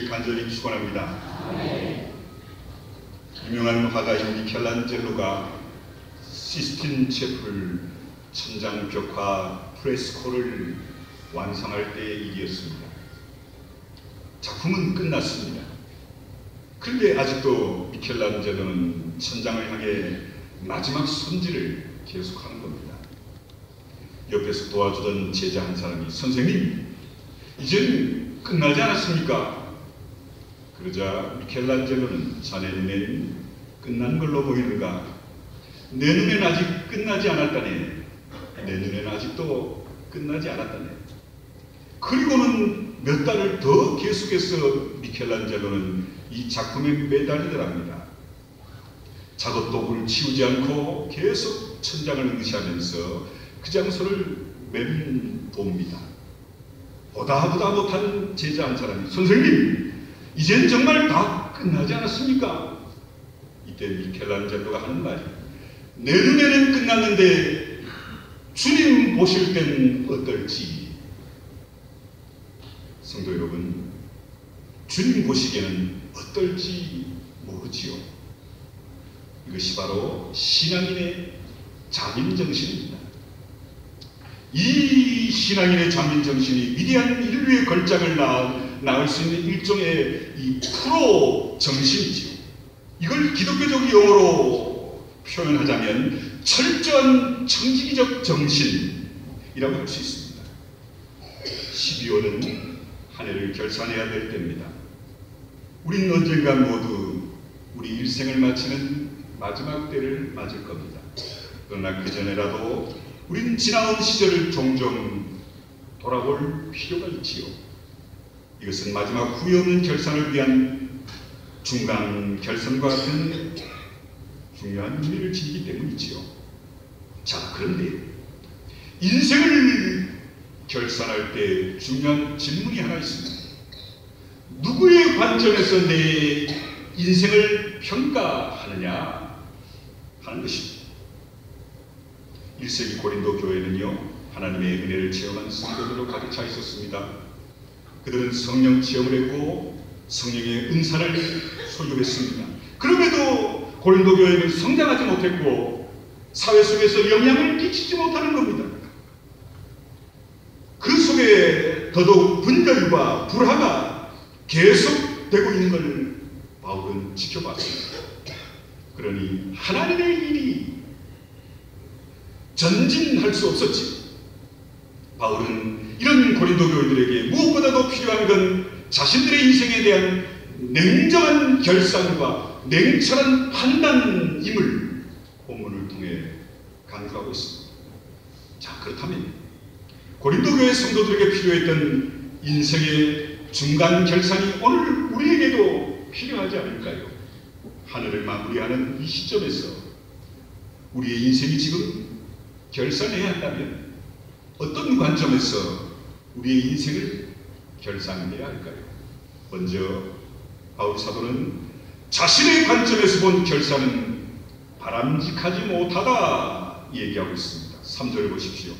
간절히 축원합니다. 유명한 화가인 미켈란젤로가 시스틴 채플 천장 벽화 프레스코를 완성할 때의 일이었습니다. 작품은 끝났습니다. 그런데 아직도 미켈란젤로는 천장을 향해 마지막 손질을 계속하는 겁니다. 옆에서 도와주던 제자 한 사람이 "선생님, 이제는 끝나지 않았습니까?" 그러자 미켈란젤로는 "자네 눈에는 끝난 걸로 보이는가? 내 눈엔 아직 끝나지 않았다네. 내 눈엔 아직도 끝나지 않았다네." 그리고는 몇 달을 더 계속해서 미켈란젤로는 이 작품에 매달리더랍니다. 작업도구를 치우지 않고 계속 천장을 응시하면서 그 장소를 맴돕니다. 보다 못한 제자 한 사람이 "선생님, 이젠 정말 다 끝나지 않았습니까?" 이때 미켈란젤로가 하는 말이 "내 눈에는 끝났는데 주님 보실 땐 어떨지." 성도 여러분, 주님 보시기에는 어떨지 모르지요. 이것이 바로 신앙인의 장인정신입니다. 이 신앙인의 장인정신이 위대한 인류의 걸작을 낳을 수 있는 일종의 이 프로 정신이지요. 이걸 기독교적 용어로 표현하자면 철저한 청지기적 정신이라고 할 수 있습니다. 12월은 한 해를 결산해야 될 때입니다. 우린 언젠가 모두 우리 일생을 마치는 마지막 때를 맞을 겁니다. 그러나 그 전에라도 우린 지나온 시절을 종종 돌아볼 필요가 있지요. 이것은 마지막 후회 없는 결산을 위한 중간 결산과 같은 중요한 의미를 지니기 때문이지요. 자, 그런데 인생을 결산할 때 중요한 질문이 하나 있습니다. 누구의 관점에서 내 인생을 평가하느냐 하는 것입니다. 1세기 고린도 교회는요, 하나님의 은혜를 체험한 성도들로 가득 차 있었습니다. 그들은 성령 체험을 했고 성령의 은사를 소유했습니다. 그럼에도 고린도 교회는 성장하지 못했고 사회 속에서 영향을 끼치지 못하는 겁니다. 그 속에 더더욱 분열과 불화가 계속되고 있는 것을 바울은 지켜봤습니다. 그러니 하나님의 일이 전진할 수 없었지. 바울은 이런 고린도 교회들에게 무엇보다도 필요한 건 자신들의 인생에 대한 냉정한 결산과 냉철한 판단임을 본문을 통해 강조하고 있습니다. 자, 그렇다면 고린도 교회 성도들에게 필요했던 인생의 중간 결산이 오늘 우리에게도 필요하지 않을까요? 하늘을 마무리하는 이 시점에서 우리의 인생이 지금 결산해야 한다면 어떤 관점에서 우리의 인생을 결산해야 할까요? 먼저 바울 사도는 자신의 관점에서 본 결산은 바람직하지 못하다 얘기하고 있습니다. 3절 보십시오.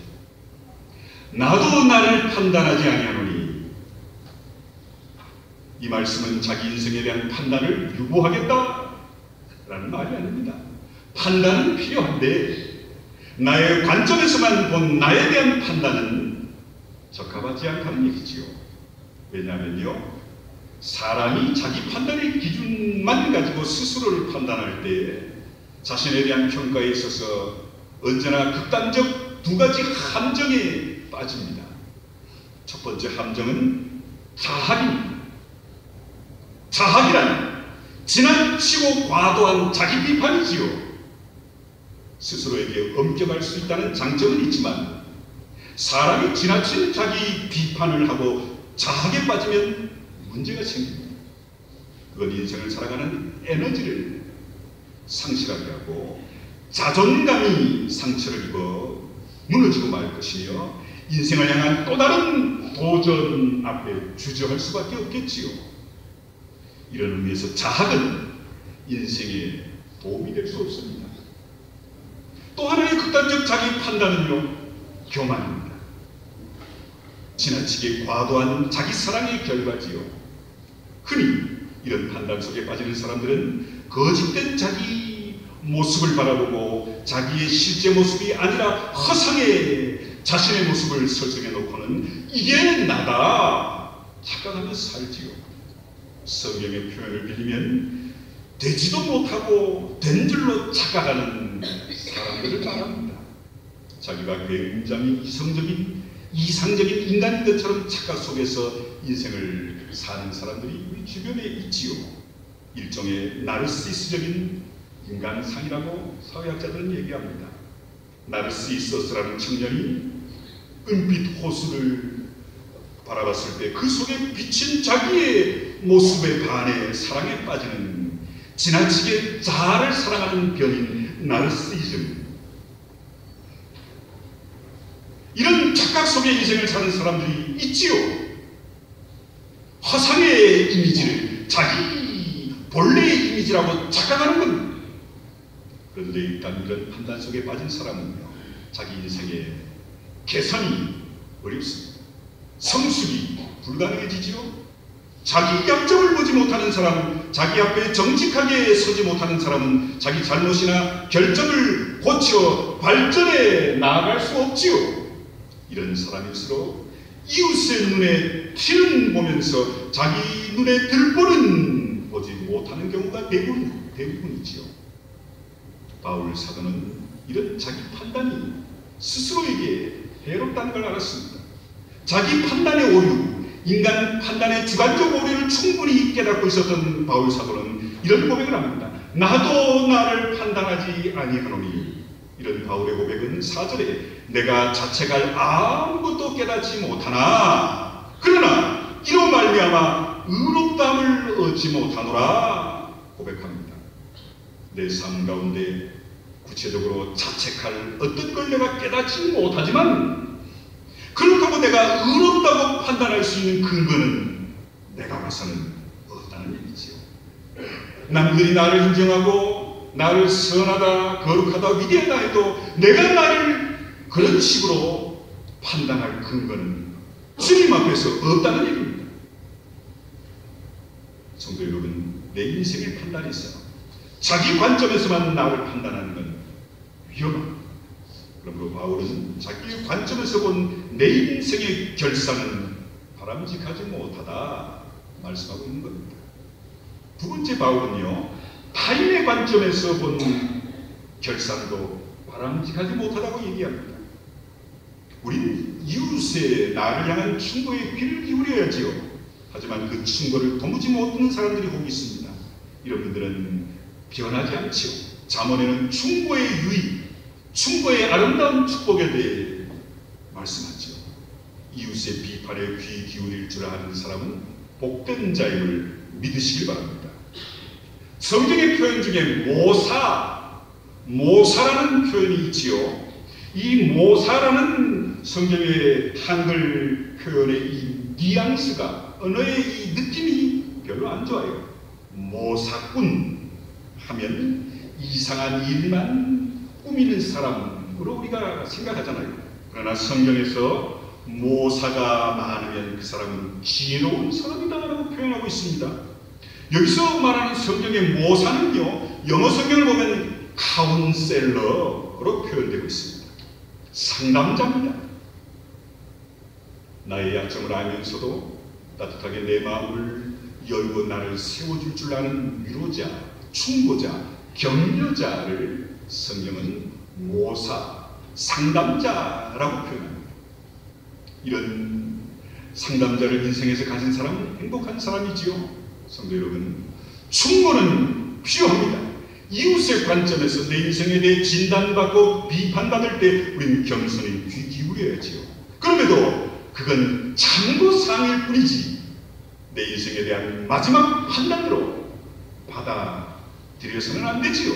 나도 나를 판단하지 아니하노니. 이 말씀은 자기 인생에 대한 판단을 유보하겠다 라는 말이 아닙니다. 판단은 필요한데 나의 관점에서만 본 나에 대한 판단은 적합하지 않다는 얘기지요. 왜냐하면요, 사람이 자기 판단의 기준만 가지고 스스로를 판단할 때 자신에 대한 평가에 있어서 언제나 극단적 두 가지 함정에 빠집니다. 첫 번째 함정은 자학입니다. 자학이란 지나치고 과도한 자기 비판이지요. 스스로에게 엄격할 수 있다는 장점은 있지만 사람이 지나친 자기 비판을 하고 자학에 빠지면 문제가 생깁니다. 그건 인생을 살아가는 에너지를 상실하게 하고 자존감이 상처를 입어 무너지고 말 것이며 인생을 향한 또 다른 도전 앞에 주저할 수밖에 없겠지요. 이런 의미에서 자학은 인생에 도움이 될 수 없습니다. 또 하나의 극단적 자기 판단은요, 교만입니다. 지나치게 과도한 자기 사랑의 결과지요. 흔히 이런 판단 속에 빠지는 사람들은 거짓된 자기 모습을 바라보고 자기의 실제 모습이 아니라 허상의 자신의 모습을 설정해 놓고는 이게 나다 착각하며 살지요. 성경의 표현을 빌리면 되지도 못하고 된 줄로 착각하는 사람들을 말합니다. 자기가 굉장히 이상적인 인간인 것처럼 착각 속에서 인생을 사는 사람들이 우리 주변에 있지요. 일종의 나르시시적인 인간상이라고 사회학자들은 얘기합니다. 나르시소스라는 청년이 은빛 호수를 바라봤을 때 그 속에 비친 자기의 모습에 반해 사랑에 빠지는 지나치게 자아를 사랑하는 병인 나르시즘. 이런 착각 속에 인생을 사는 사람들이 있지요. 허상의 이미지를 자기 본래의 이미지라고 착각하는 겁니다. 그런데 일단 이런 판단 속에 빠진 사람은요, 자기 인생의 개선이 어렵습니다. 성숙이 불가능해지지요. 자기 약점을 보지 못하는 사람은, 자기 앞에 정직하게 서지 못하는 사람은 자기 잘못이나 결점을 고쳐 발전해 나아갈 수 없지요. 이런 사람일수록 이웃의 눈에 티는 보면서 자기 눈에 들보는 보지 못하는 경우가 대부분이지요. 바울 사도는 이런 자기 판단이 스스로에게 해롭다는 걸 알았습니다. 자기 판단의 오류, 인간 판단의 주관적 오류를 충분히 깨닫고 있었던 바울 사도는 이런 고백을 합니다. 나도 나를 판단하지 아니하노니. 이런 바울의 고백은 4절에 내가 자책할 아무것도 깨닫지 못하나 그러나 이로 말미암아 의롭다함을 얻지 못하노라 고백합니다. 내 삶 가운데 구체적으로 자책할 어떤 걸 내가 깨닫지 못하지만 그렇다고 내가 의롭다고 판단할 수 있는 근거는 내가 봐서는 없다는 얘기지요. 남들이 나를 인정하고 나를 선하다, 거룩하다, 위대하다 해도 내가 나를 그런 식으로 판단할 근거는 주님 앞에서 없다는 얘기입니다. 성도 여러분, 내 인생의 판단이 있어요. 자기 관점에서만 나를 판단하는 건 위험합니다. 그러므로 바울은 자기의 관점에서 본 내 인생의 결산은 바람직하지 못하다 말씀하고 있는 겁니다. 두 번째 바울은요, 타인의 관점에서 본 결산도 바람직하지 못하다고 얘기합니다. 우린 이웃의 나를 향한 충고에 귀를 기울여야지요. 하지만 그 충고를 도무지 못 듣는 사람들이 혹 있습니다. 이런 분들은 변하지 않지요. 잠언에는 충고의 유익, 충고의 아름다운 축복에 대해 말씀하지요. 이웃의 비판에 귀 기울일 줄 아는 사람은 복된 자임을 믿으시길 바랍니다. 성경의 표현 중에 모사라는 표현이 있지요. 이 모사라는 성경의 한글 표현의 이 뉘앙스가, 언어의 이 느낌이 별로 안 좋아요. 모사꾼 하면 이상한 일만 꾸미는 사람으로 우리가 생각하잖아요. 그러나 성경에서 모사가 많으면 그 사람은 지혜로운 사람이다라고 표현하고 있습니다. 여기서 말하는 성경의 모사는요, 영어 성경을 보면 카운셀러로 표현되고 있습니다. 상담자입니다. 나의 약점을 알면서도 따뜻하게 내 마음을 열고 나를 세워줄 줄 아는 위로자, 충고자, 격려자를 성경은 모사, 상담자라고 표현합니다. 이런 상담자를 인생에서 가진 사람은 행복한 사람이지요. 성도 여러분, 충고는 필요합니다. 이웃의 관점에서 내 인생에 대해 진단받고 비판받을 때 우리는 겸손히 귀 기울여야지요. 그럼에도 그건 참고사항일 뿐이지 내 인생에 대한 마지막 판단으로 받아들여서는 안 되지요.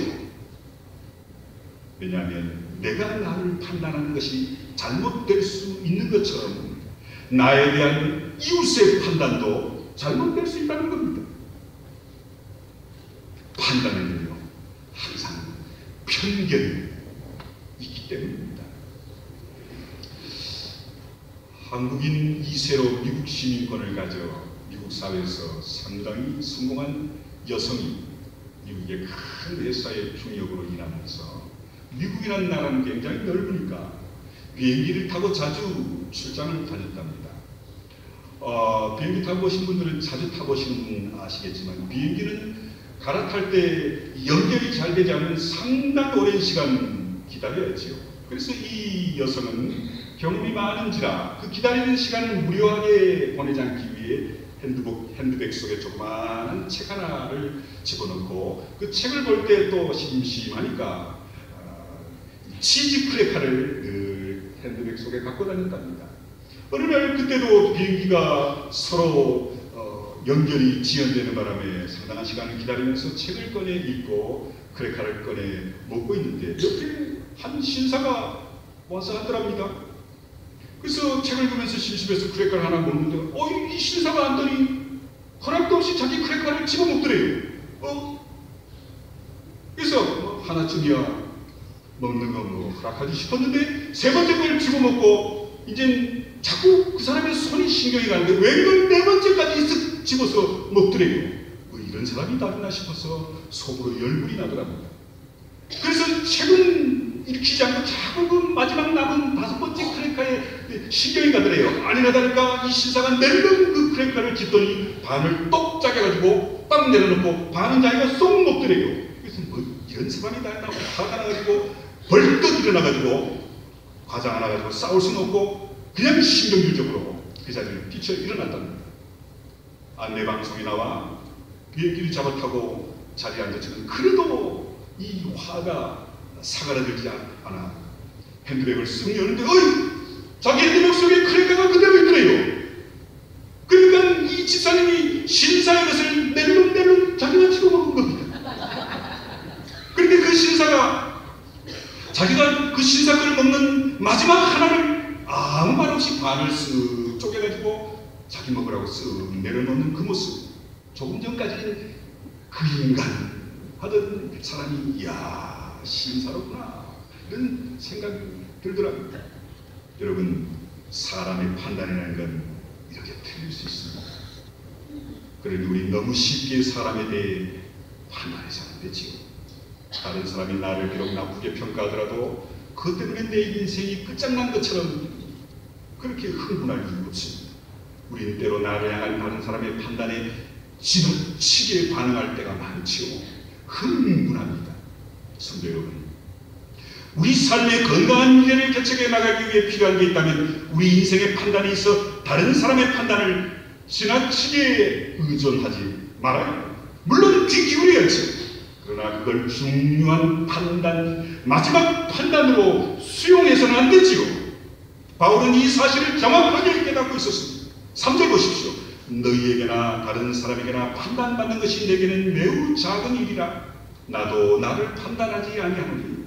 왜냐하면 내가 나를 판단하는 것이 잘못될 수 있는 것처럼 나에 대한 이웃의 판단도 잘못될 수 있다는 겁니다. 판단에는요, 항상 편견이 있기 때문입니다. 한국인 2세로 미국 시민권을 가져 미국 사회에서 상당히 성공한 여성이 미국의 큰 회사의 중역으로 일하면서 미국이라는 나라는 굉장히 넓으니까 비행기를 타고 자주 출장을 다녔답니다. 비행기 타보신 분들은 자주 타보시는 분 아시겠지만 비행기는 갈아탈 때 연결이 잘 되지 않으면 상당히 오랜 시간 기다려야지요. 그래서 이 여성은 경험이 많은지라 그 기다리는 시간을 무료하게 보내지 않기 위해 핸드백 속에 조그마한 책 하나를 집어넣고 그 책을 볼 때 또 심심하니까 치즈 크래커를 그 핸드백 속에 갖고 다녔답니다. 어느 날 그때도 비행기가 서로 연결이 지연되는 바람에 상당한 시간을 기다리면서 책을 꺼내 읽고 크래커를 꺼내 먹고 있는데 옆에 한 신사가 와서 하더랍니다. 그래서 책을 보면서 심심해서 크래커를 하나 먹는데 이 신사가 앉더니 허락도 없이 자기 크래커를 집어먹더래요. 그래서 하나쯤이야 먹는 거 허락하지 싶었는데 세 번째 걸 집어먹고 이젠 자꾸 그 사람의 손이 신경이 가는데 웬걸 네 번째까지 쓱 집어서 먹더래요. 이런 사람이 다르나 싶어서 속으로 열불이 나더랍니다. 그래서 책은 읽히지 않고 자꾸 그 마지막 남은 다섯 번째 크래커에 신경이 가더래요. 아니나 다를까 이 신사가 낼름 그 크래커를 집더니 반을 똑 짜겨가지고 딱 내려놓고 반은 자기가 쏙 먹더래요. 그래서 이런 사람이 다르나 화가 나가지고 벌떡 일어나가지고 과장 하나 가지고 싸울 수는 없고 그냥 신경질적으로 그 자리를 뛰쳐 일어났답니다. 안내방송에 나와 비행기를 잡아타고 자리에 앉았지만 그래도 이 화가 사그라들지 않아 핸드백을 쓱 여는데 자기 핸드백 속에 크래커가 그대로 있더래요. 그러니까 이 집사님이 신사의 것을 낼름낼름 자기가 집어먹은 겁니다. 그런데 그 신사가 자기가 그 신사 걸 먹는 마지막 하나를 아무 말 없이 반을 쓱 쪼개가지고 자기 먹으라고 쓱 내려놓는 그 모습, 조금 전까지는 그 인간 하던 사람이 이야 신사로구나 이런 생각이 들더랍니다. 여러분, 사람의 판단이라는 건 이렇게 틀릴 수 있습니다. 그러니 우리 너무 쉽게 사람에 대해 판단해서 안 되지요. 다른 사람이 나를 비록 나쁘게 평가하더라도 그것 때문에 내 인생이 끝장난 것처럼 그렇게 흥분할 이유 없습니다. 우리는 때로 나를 향한 다른 사람의 판단에 지나치게 반응할 때가 많지요. 흥분합니다. 성도 여러분, 우리 삶의 건강한 미래를 개척해 나가기 위해 필요한 게 있다면 우리 인생의 판단이 있어 다른 사람의 판단을 지나치게 의존하지 말아요. 물론 귀 기울여야지. 그러나 그걸 중요한 판단, 마지막 판단으로 수용해서는 안 되지요. 바울은 이 사실을 정확하게 깨닫고 있었습니다. 3절 보십시오. 너희에게나 다른 사람에게나 판단받는 것이 내게는 매우 작은 일이라 나도 나를 판단하지 아니하노니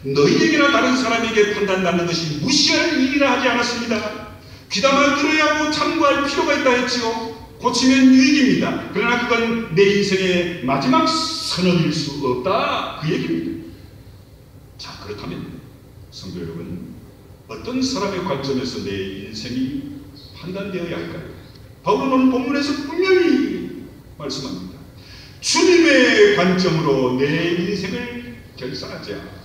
너희에게나 다른 사람에게 판단받는 것이 무시할 일이라 하지 않았습니다. 귀담아 들어야 하고 참고할 필요가 있다 했지요. 고치면 유익입니다. 그러나 그건 내 인생의 마지막 선언일 수 없다, 그 얘기입니다. 자, 그렇다면 성도 여러분, 어떤 사람의 관점에서 내 인생이 판단되어야 할까요? 바울은 오늘 본문에서 분명히 말씀합니다. 주님의 관점으로 내 인생을 결산하자.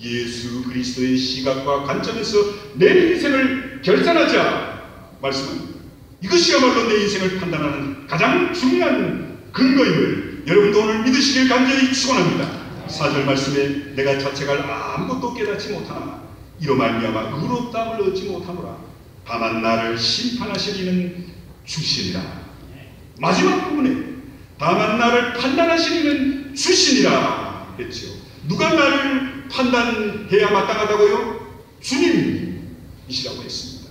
예수 그리스도의 시각과 관점에서 내 인생을 결산하자 말씀합니다. 이것이야말로 내 인생을 판단하는 가장 중요한 근거임을 여러분도 오늘 믿으시길 간절히 축원합니다. 4절 말씀에 내가 자책할 아무것도 깨닫지 못하나 이로 말미암아 의롭다함을 얻지 못하노라. 다만 나를 심판하시리는 주시니라. 마지막 부분에 다만 나를 판단하시리는 주시니라 했죠. 누가 나를 판단해야 마땅하다고요? 주님이시라고 했습니다.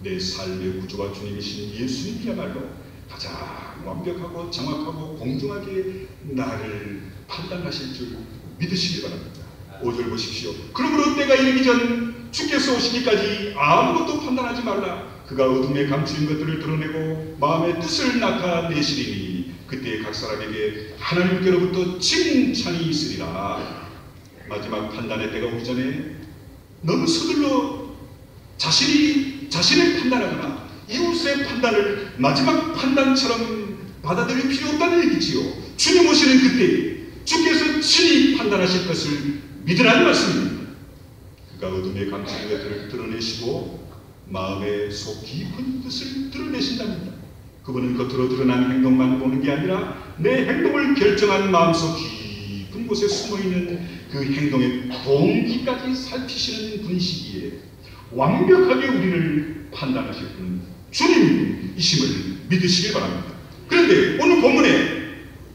내 삶의 구주와 주님이신 예수님이야말로 가장 완벽하고 정확하고 공정하게 나를 판단하실 줄 믿으시기 바랍니다. 5절 보십시오. 그러므로 때가 이르기 전 주께서 오시기까지 아무것도 판단하지 말라. 그가 어둠에 감추인 것들을 드러내고 마음의 뜻을 나타내시리니 그때 각 사람에게 하나님께로부터 칭찬이 있으리라. 마지막 판단의 때가 오기 전에 너무 서둘러 자신을 판단하거나 이웃의 판단을 마지막 판단처럼 받아들일 필요 없다는 얘기지요. 주님 오시는 그때 주께서 친히 판단하실 것을 믿으라는 말씀입니다. 그가 어둠에 감추인 것들을 드러내시고 마음의 속 깊은 뜻을 드러내신답니다. 그분은 겉으로 드러난 행동만 보는 게 아니라 내 행동을 결정한 마음속 깊은 곳에 숨어있는 그 행동의 동기까지 살피시는 분이시기에 완벽하게 우리를 판단하실 분은 주님이심을 믿으시길 바랍니다. 그런데 오늘 본문에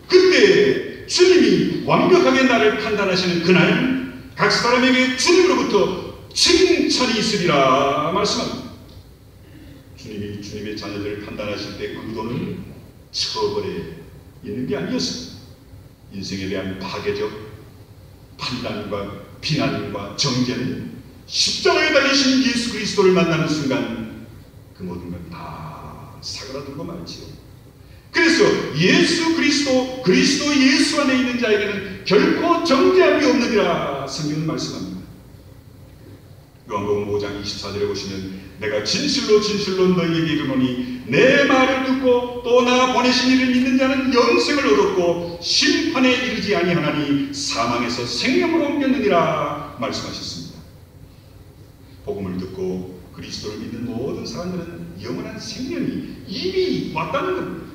그때 주님이 완벽하게 나를 판단하시는 그날 각 사람에게 주님으로부터 칭찬이 있으리라 말씀합니다. 주님이 주님의 자녀들을 판단하실 때 그 의도는 처벌에 있는 게 아니었습니다. 인생에 대한 파괴적 판단과 비난과 정죄는 십자가에 달리신 예수 그리스도를 만나는 순간 그 모든 건 다 사그라들고 말지요. 그래서 예수 그리스도 예수 안에 있는 자에게는 결코 정죄함이 없느니라 성경은 말씀합니다. 요한복음 5장 24절에 보시면 내가 진실로 너희에게 이르노니 내 말을 듣고 또 나 보내신 이를 믿는 자는 영생을 얻었고 심판에 이르지 아니하나니 사망에서 생명으로 옮겼느니라 말씀하셨습니다. 복음을 듣고 그리스도를 믿는 모든 사람들은 영원한 생명이 이미 왔다는 겁니다.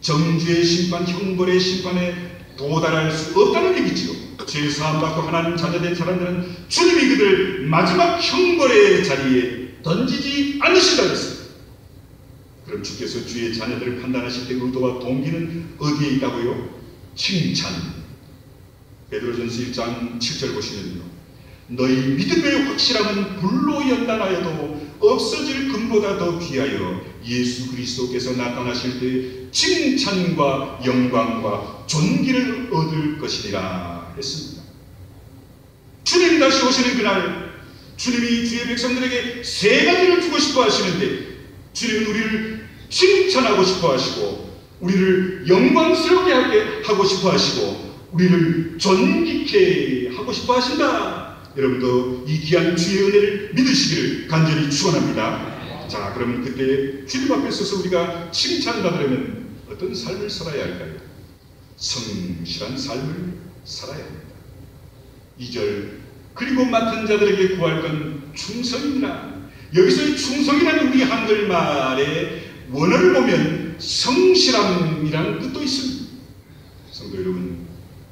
정죄의 심판, 형벌의 심판에 도달할 수 없다는 얘기지요. 죄 사함받고 하나님 자녀된 사람들은 주님이 그들 마지막 형벌의 자리에 던지지 않으신다고 했습니다. 그럼 주께서 주의 자녀들을 판단하실 때 의도와 동기는 어디에 있다고요? 칭찬. 베드로전서 1장 7절 보시면요. 너희 믿음의 확실함은 불로 연단하여도 없어질 금보다 더 귀하여 예수 그리스도께서 나타나실 때 칭찬과 영광과 존귀를 얻을 것이니라 했습니다. 주님이 다시 오시는 그날 주님이 주의 백성들에게 세 가지를 주고 싶어 하시는데 주님은 우리를 칭찬하고 싶어 하시고 우리를 영광스럽게 하고 싶어 하시고 우리를 존귀케 하고 싶어 하신다. 여러분도 이 귀한 주의 은혜를 믿으시기를 간절히 축원합니다. 자, 그러면 그때 주님 앞에 서서 우리가 칭찬받으려면 어떤 삶을 살아야 할까요? 성실한 삶을 살아야 합니다. 2절 그리고 맡은 자들에게 구할 건 충성이라. 여기서의 충성이라는 우리 한글말의 원어를 보면 성실함이라는 뜻도 있습니다. 성도 여러분,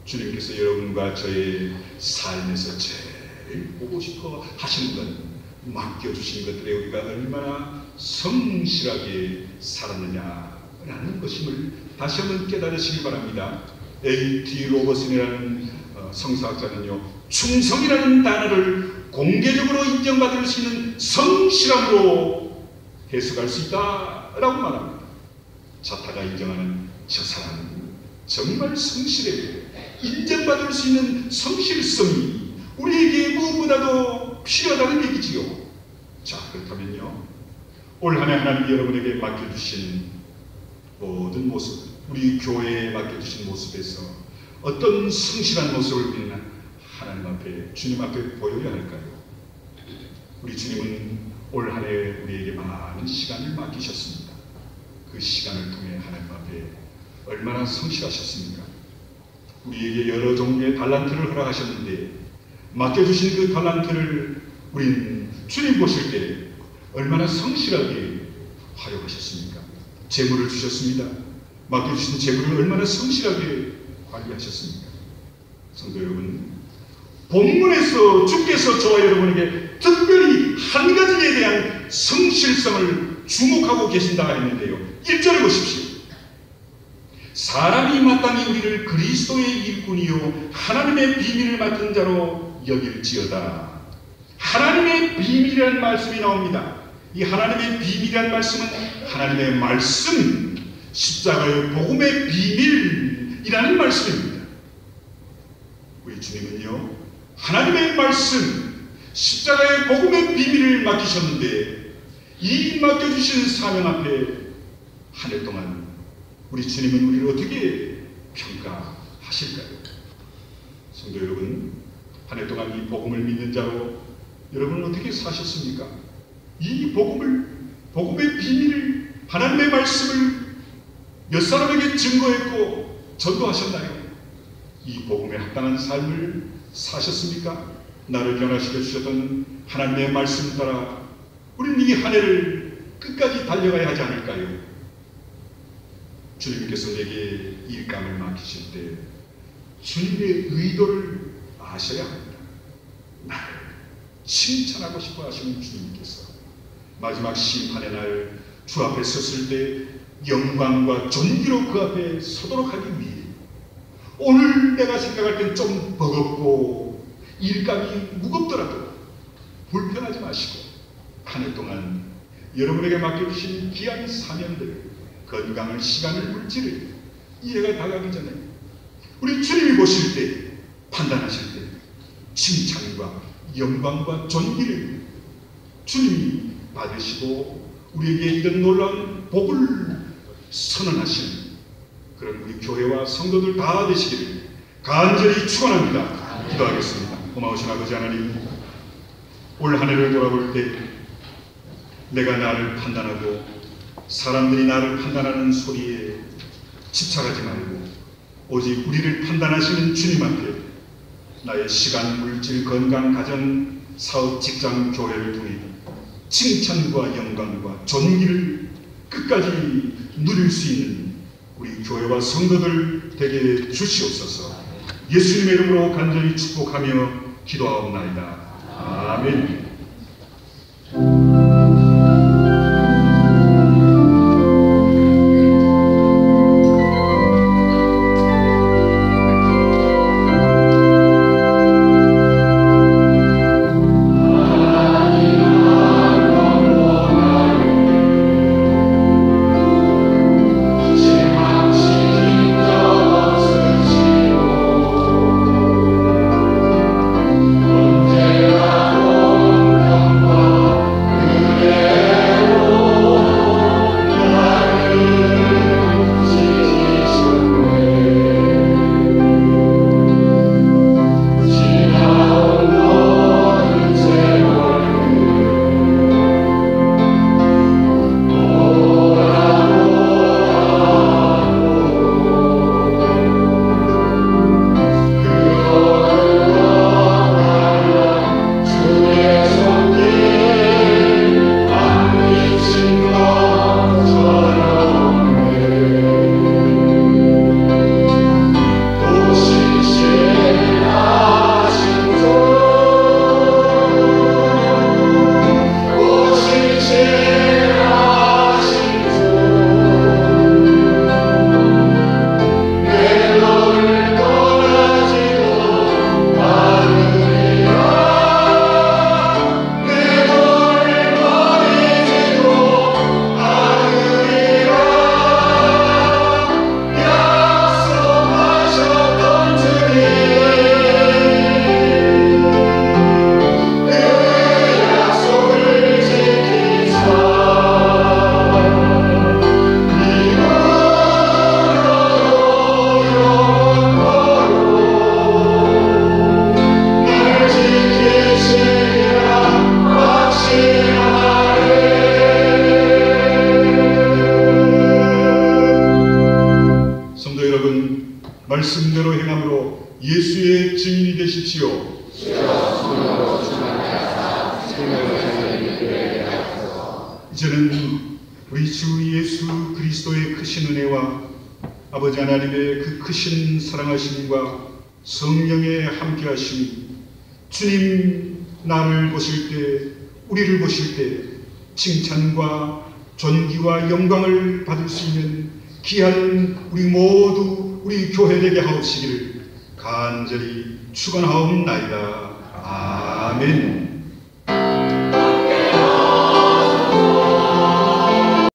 주님께서 여러분과 저의 삶에서 제일 보고 싶어 하시는 건 맡겨주신 것들에 우리가 얼마나 성실하게 살았느냐라는 것임을 다시 한번 깨달으시기 바랍니다. A.T. 로버슨이라는 성사학자는요, 충성이라는 단어를 공개적으로 인정받을 수 있는 성실함으로 해석할 수 있다라고 말합니다. 자타가 인정하는 저 사람은 정말 성실해 인정받을 수 있는 성실성이 우리에게 무엇보다도 필요하다는 얘기지요. 자, 그렇다면요, 올 한 해 하나님이 여러분에게 맡겨주신 모든 모습, 우리 교회에 맡겨주신 모습에서 어떤 성실한 모습을 우리는 하나님 앞에, 주님 앞에 보여야 할까요? 우리 주님은 올 한 해 우리에게 많은 시간을 맡기셨습니다. 그 시간을 통해 하나님 앞에 얼마나 성실하셨습니까? 우리에게 여러 종류의 달란트를 허락하셨는데 맡겨주신 그 달란트를 우린 주님 보실 때 얼마나 성실하게 활용하셨습니까? 재물을 주셨습니다. 맡겨주신 재물을 얼마나 성실하게 관리하셨습니까? 성도 여러분, 본문에서 주께서 저와 여러분에게 특별히 한 가지에 대한 성실성을 주목하고 계신다 했는데요. 1절을 보십시오. 사람이 마땅히 우리를 그리스도의 일꾼이요 하나님의 비밀을 맡은 자로 여길지어다. 하나님의 비밀이라는 말씀이 나옵니다. 이 하나님의 비밀이라는 말씀은 하나님의 말씀, 십자가의 복음의 비밀이라는 말씀입니다. 우리 주님은요, 하나님의 말씀, 십자가의 복음의 비밀을 맡기셨는데 이 맡겨주신 사명 앞에 한 해 동안 우리 주님은 우리를 어떻게 평가하실까요? 성도 여러분, 한 해 동안 이 복음을 믿는 자로 여러분은 어떻게 사셨습니까? 이 복음의 비밀을, 하나님의 말씀을 몇 사람에게 증거했고 전도하셨나요? 이 복음에 합당한 삶을 사셨습니까? 나를 변화시켜 주셨던 하나님의 말씀 따라 우리는 이 한 해를 끝까지 달려가야 하지 않을까요? 주님께서 내게 일감을 맡기실 때 주님의 의도를 아셔야 합니다. 나를 칭찬하고 싶어 하시는 주님께서 마지막 심판의 날 주 앞에 섰을 때 영광과 존귀로 그 앞에 서도록 하기 위해 오늘 내가 생각할 땐 좀 버겁고 일감이 무겁더라도 불편하지 마시고 한 해 동안 여러분에게 맡겨주신 귀한 사명들, 건강을, 시간을, 물질을 이해가 다가기 전에 우리 주님이 보실 때, 판단하실 때 칭찬과 영광과 존귀를 주님이 받으시고 우리에게 이런 놀라운 복을 선언하시는 그런 우리 교회와 성도들 다 되시기를 간절히 축원합니다. 기도하겠습니다. 고마우신 아버지 하나님, 올 한 해를 돌아볼 때 내가 나를 판단하고 사람들이 나를 판단하는 소리에 집착하지 말고 오직 우리를 판단하시는 주님 앞에 나의 시간, 물질, 건강, 가정, 사업, 직장, 교회를 통해 칭찬과 영광과 존귀를 끝까지 누릴 수 있는 우리 교회와 성도들 되게 주시옵소서. 예수님의 이름으로 간절히 축복하며 기도하옵나이다. 아멘. 이름으로 예수의 증인이 되십시오. 이제는 우리 주 예수 그리스도의 크신 은혜와 아버지 하나님의 그 크신 사랑하심과 성령의 함께하심이 주님 나를 보실 때, 우리를 보실 때 칭찬과 존귀와 영광을 받을 수 있는 귀한 우리 모두 우리 교회 되게 하옵시기를 간절히 축원하옵나이다. 아멘.